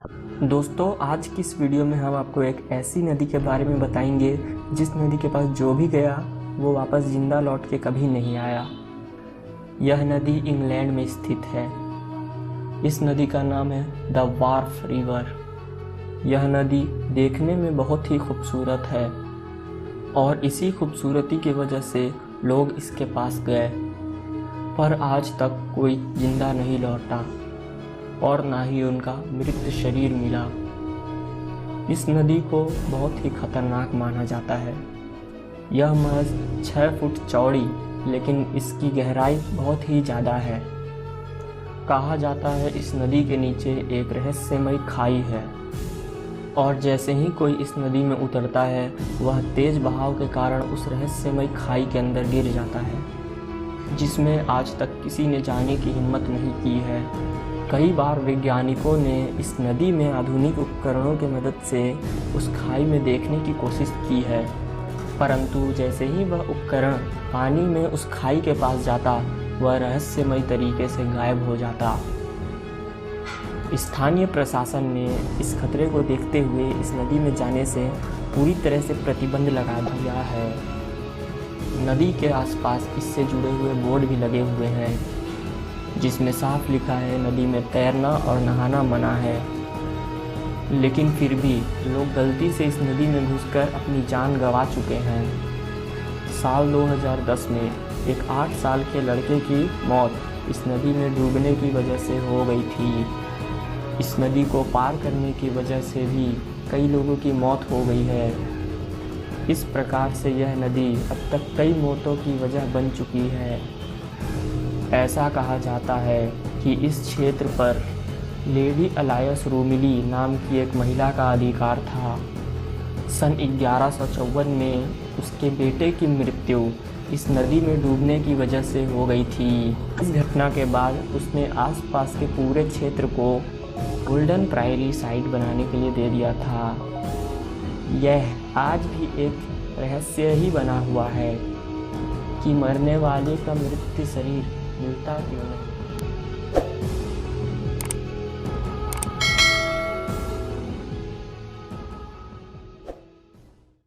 दोस्तों, आज की इस वीडियो में हम आपको एक ऐसी नदी के बारे में बताएंगे जिस नदी के पास जो भी गया वो वापस जिंदा लौट के कभी नहीं आया। यह नदी इंग्लैंड में स्थित है। इस नदी का नाम है द वार्फ रिवर। यह नदी देखने में बहुत ही खूबसूरत है और इसी खूबसूरती की वजह से लोग इसके पास गए, पर आज तक कोई जिंदा नहीं लौटा और ना ही उनका मृत शरीर मिला। इस नदी को बहुत ही खतरनाक माना जाता है। यह महज 6 फुट चौड़ी, लेकिन इसकी गहराई बहुत ही ज़्यादा है। कहा जाता है इस नदी के नीचे एक रहस्यमयी खाई है और जैसे ही कोई इस नदी में उतरता है वह तेज बहाव के कारण उस रहस्यमयी खाई के अंदर गिर जाता है, जिसमें आज तक किसी ने जाने की हिम्मत नहीं की है। कई बार वैज्ञानिकों ने इस नदी में आधुनिक उपकरणों की मदद से उस खाई में देखने की कोशिश की है, परंतु जैसे ही वह उपकरण पानी में उस खाई के पास जाता वह रहस्यमयी तरीके से गायब हो जाता। स्थानीय प्रशासन ने इस खतरे को देखते हुए इस नदी में जाने से पूरी तरह से प्रतिबंध लगा दिया है। नदी के आसपास इससे जुड़े हुए बोर्ड भी लगे हुए हैं जिसमें साफ लिखा है नदी में तैरना और नहाना मना है, लेकिन फिर भी लोग गलती से इस नदी में घुसकर अपनी जान गंवा चुके हैं। साल 2010 में एक 8 साल के लड़के की मौत इस नदी में डूबने की वजह से हो गई थी। इस नदी को पार करने की वजह से भी कई लोगों की मौत हो गई है। इस प्रकार से यह नदी अब तक कई मौतों की वजह बन चुकी है। ऐसा कहा जाता है कि इस क्षेत्र पर लेडी अलायस रूमिली नाम की एक महिला का अधिकार था। सन 1154 में उसके बेटे की मृत्यु इस नदी में डूबने की वजह से हो गई थी। इस घटना के बाद उसने आसपास के पूरे क्षेत्र को गोल्डन प्रायरी साइट बनाने के लिए दे दिया था। यह आज भी एक रहस्य ही बना हुआ है कि मरने वाले का मृत शरीर मिलता क्यों नहीं।